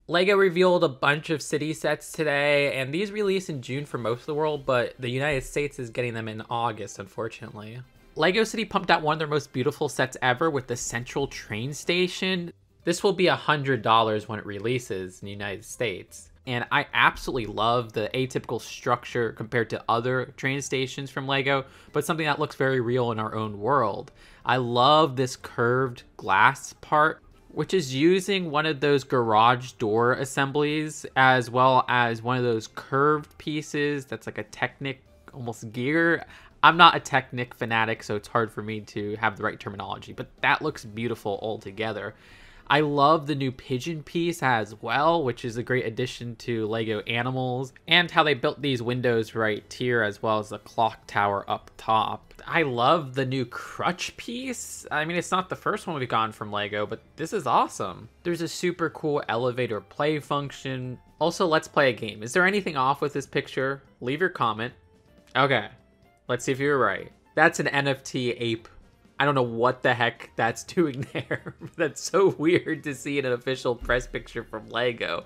LEGO revealed a bunch of city sets today, and these release in June for most of the world, but the United States is getting them in August, unfortunately. LEGO City pumped out one of their most beautiful sets ever with the central train station. This will be $100 when it releases in the United States. And I absolutely love the atypical structure compared to other train stations from LEGO, but something that looks very real in our own world. I love this curved glass part, which is using one of those garage door assemblies as well as one of those curved pieces that's like a Technic almost gear. I'm not a Technic fanatic, so it's hard for me to have the right terminology, but that looks beautiful altogether. I love the new pigeon piece as well, which is a great addition to LEGO Animals, and how they built these windows right here as well as the clock tower up top. I love the new crutch piece. I mean, it's not the first one we've gotten from LEGO, but this is awesome. There's a super cool elevator play function. Also, let's play a game. Is there anything off with this picture? Leave your comment. Okay, let's see if you're right. That's an NFT ape. I don't know what the heck that's doing there. That's so weird to see in an official press picture from LEGO.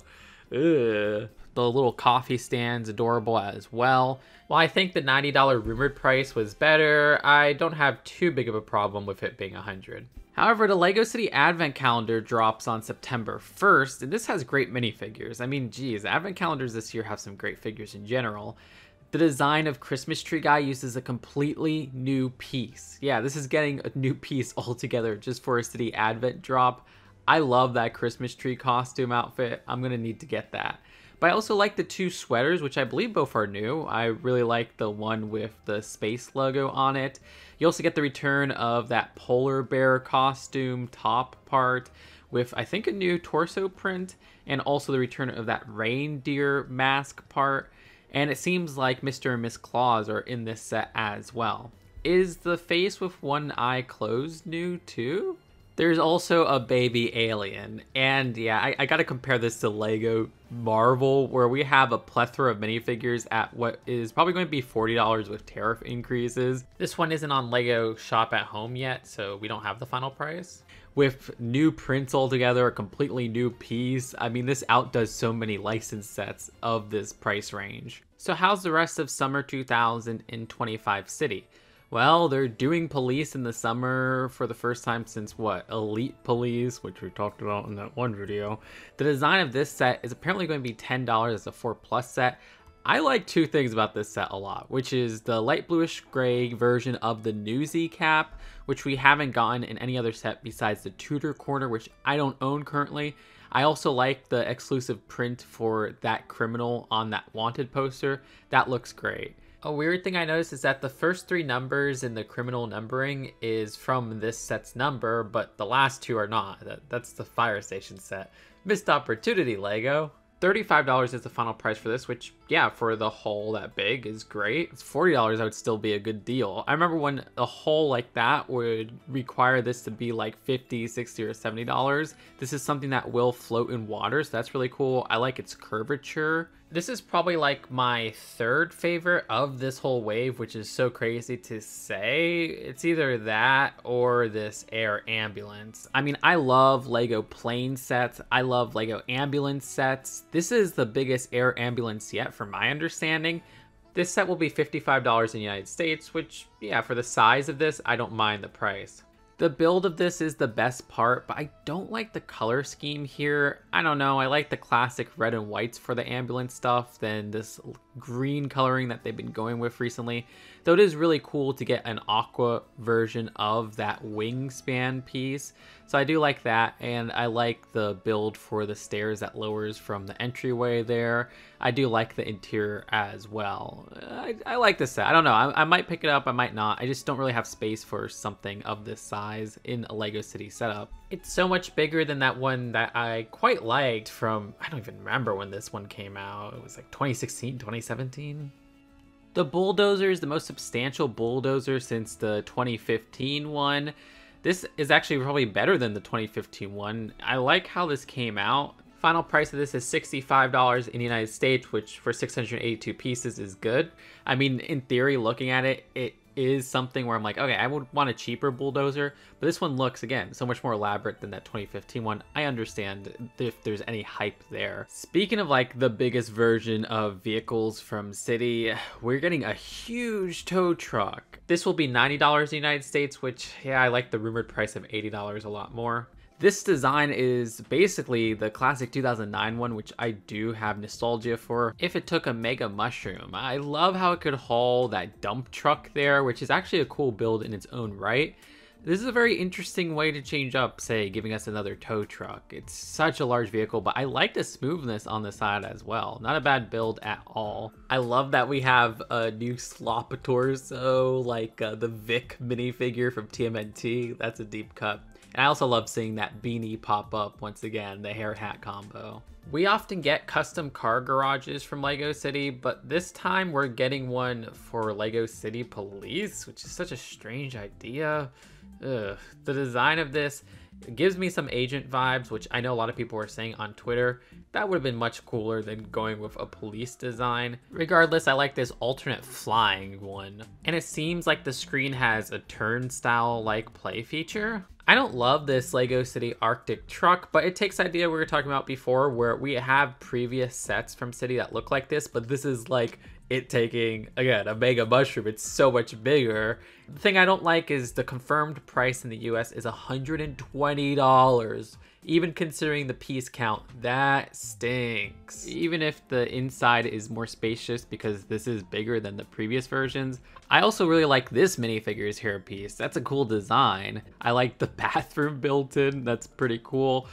Ugh. The little coffee stand's adorable as well. While I think the $90 rumored price was better, I don't have too big of a problem with it being $100. However, the LEGO City Advent Calendar drops on September 1st, and this has great minifigures. I mean, geez, Advent Calendars this year have some great figures in general. The design of Christmas Tree Guy uses a completely new piece. Yeah, this is getting a new piece altogether just for a City Advent drop. I love that Christmas tree costume outfit. I'm gonna need to get that. But I also like the two sweaters, which I believe both are new. I really like the one with the space logo on it. You also get the return of that polar bear costume top part with, I think, a new torso print, and also the return of that reindeer mask part. And it seems like Mr. and Miss Claus are in this set as well. Is the face with one eye closed new too? There's also a baby alien. And yeah, I gotta compare this to LEGO Marvel, where we have a plethora of minifigures at what is probably going to be $40 with tariff increases. This one isn't on LEGO Shop at Home yet, so we don't have the final price. With new prints altogether, a completely new piece. I mean, this outdoes so many licensed sets of this price range. So how's the rest of summer 2025 City? Well, they're doing police in the summer for the first time since what? Elite Police, which we talked about in that one video. The design of this set is apparently going to be $10 as a 4+ set. I like two things about this set a lot, which is the light bluish gray version of the Newsy cap, which we haven't gotten in any other set besides the Tudor corner, which I don't own currently. I also like the exclusive print for that criminal on that wanted poster. That looks great. A weird thing I noticed is that the first 3 numbers in the criminal numbering is from this set's number, but the last 2 are not. That's the fire station set. Missed opportunity, LEGO. $35 is the final price for this, which, yeah, for the hull that big is great. It's $40, I would still be a good deal. I remember when a hull like that would require this to be like $50, $60, or $70. This is something that will float in water, so that's really cool. I like its curvature. This is probably like my 3rd favorite of this whole wave, which is so crazy to say. It's either that or this air ambulance. I mean, I love LEGO plane sets. I love LEGO ambulance sets. This is the biggest air ambulance yet, from my understanding. This set will be $55 in the United States, which, yeah, for the size of this, I don't mind the price. The build of this is the best part, but I don't like the color scheme here. I don't know, I like the classic red and whites for the ambulance stuff than this green coloring that they've been going with recently. Though it is really cool to get an aqua version of that wingspan piece. So I do like that, and I like the build for the stairs that lowers from the entryway there. I do like the interior as well. I like this set. I don't know, I might pick it up, I might not. I just don't really have space for something of this size in a LEGO City setup. It's so much bigger than that one that I quite liked from, I don't even remember when this one came out. It was like 2016, 2017? The Bulldozer is the most substantial Bulldozer since the 2015 one. This is actually probably better than the 2015 one. I like how this came out. Final price of this is $65 in the United States, which for 682 pieces is good. I mean, in theory, looking at it, it is something where I'm like, okay, I would want a cheaper Bulldozer, but this one looks, again, so much more elaborate than that 2015 one. I understand if there's any hype there. Speaking of like the biggest version of vehicles from City, we're getting a huge tow truck. This will be $90 in the United States, which, yeah, I like the rumored price of $80 a lot more. This design is basically the classic 2009 one, which I do have nostalgia for. If it took a Mega Mushroom, I love how it could haul that dump truck there, which is actually a cool build in its own right. This is a very interesting way to change up, say, giving us another tow truck. It's such a large vehicle, but I like the smoothness on the side as well. Not a bad build at all. I love that we have a new slop torso, like the Vic minifigure from TMNT. That's a deep cut. And I also love seeing that beanie pop up once again, the hair hat combo. We often get custom car garages from LEGO City, but this time we're getting one for LEGO City Police, which is such a strange idea. Ugh. The design of this gives me some agent vibes, which I know a lot of people were saying on Twitter. That would have been much cooler than going with a police design. Regardless, I like this alternate flying one. And it seems like the screen has a turnstile-like play feature. I don't love this LEGO City Arctic truck, but it takes the idea we were talking about before where we have previous sets from City that look like this, but this is like it taking, again, a Mega Mushroom. It's so much bigger. The thing I don't like is the confirmed price in the US is $120. Even considering the piece count, that stinks. Even if the inside is more spacious because this is bigger than the previous versions. I also really like this minifigure's hair piece. That's a cool design. I like the bathroom built in. That's pretty cool.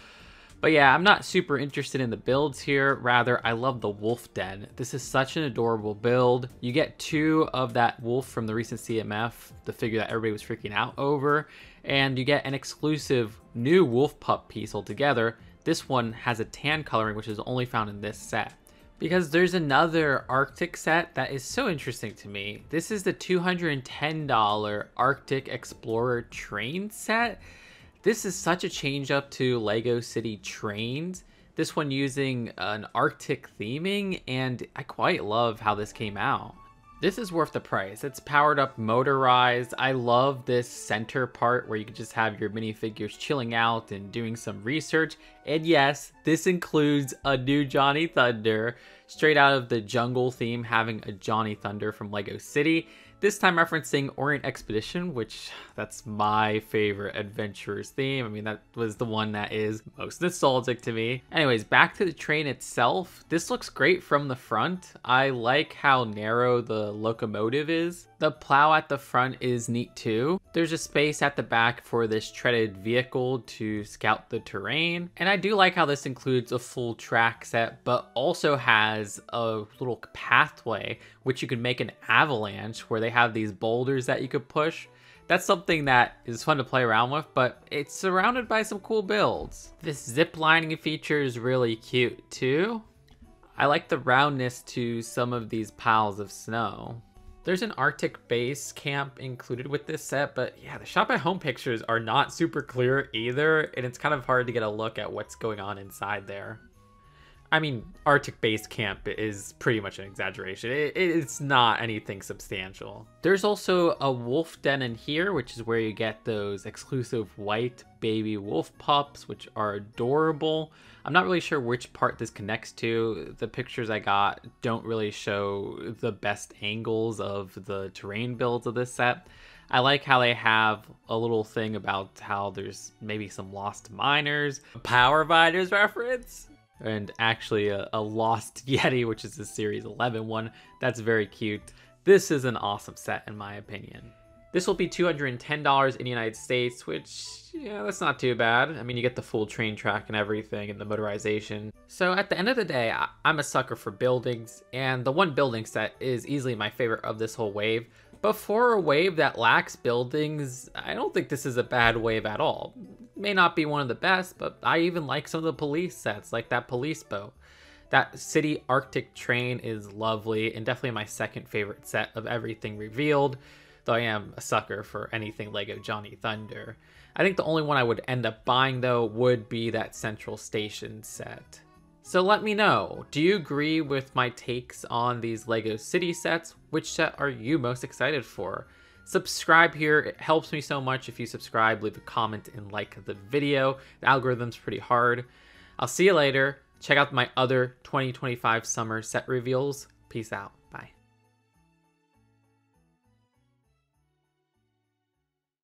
But yeah, I'm not super interested in the builds here. Rather, I love the wolf den. This is such an adorable build. You get two of that wolf from the recent CMF, the figure that everybody was freaking out over. And you get an exclusive new wolf pup piece altogether. This one has a tan coloring, which is only found in this set. Because there's another Arctic set that is so interesting to me. This is the $210 Arctic Explorer train set. This is such a change up to LEGO City trains. This one using an Arctic theming, and I quite love how this came out. This is worth the price. It's powered up, motorized. I love this center part where you can just have your minifigures chilling out and doing some research. And yes, this includes a new Johnny Thunder, straight out of the jungle theme, having a Johnny Thunder from LEGO City. This time referencing Orient Expedition, which that's my favorite adventurers theme. I mean, that was the one that is most nostalgic to me. Anyways, back to the train itself. This looks great from the front. I like how narrow the locomotive is. The plow at the front is neat too. There's a space at the back for this treaded vehicle to scout the terrain. And I do like how this includes a full track set, but also has a little pathway, which you can make an avalanche where they have these boulders that you could push. That's something that is fun to play around with, but it's surrounded by some cool builds. This zip lining feature is really cute too. I like the roundness to some of these piles of snow. There's an Arctic base camp included with this set, but yeah, the shop at home pictures are not super clear either, and it's kind of hard to get a look at what's going on inside there. I mean, Arctic base camp is pretty much an exaggeration. It's not anything substantial. There's also a wolf den in here, which is where you get those exclusive white baby wolf pups, which are adorable. I'm not really sure which part this connects to. The pictures I got don't really show the best angles of the terrain builds of this set. I like how they have a little thing about how there's maybe some lost miners, Power Miners reference, and actually a Lost Yeti, which is the Series 11 one. That's very cute. This is an awesome set in my opinion. This will be $210 in the United States, which, yeah, that's not too bad. I mean, you get the full train track and everything and the motorization. So at the end of the day, I'm a sucker for buildings, and the one building set is easily my favorite of this whole wave. But for a wave that lacks buildings, I don't think this is a bad wave at all. May not be one of the best, but I even like some of the police sets, like that police boat. That City Arctic train is lovely, and definitely my second favorite set of everything revealed, though I am a sucker for anything LEGO Johnny Thunder. I think the only one I would end up buying, though, would be that Central Station set. So let me know, do you agree with my takes on these LEGO City sets? Which set are you most excited for? subscribe here. It helps me so much if you subscribe, leave a comment, and like the video. The algorithm's pretty hard. I'll see you later. Check out my other 2025 summer set reveals. Peace out.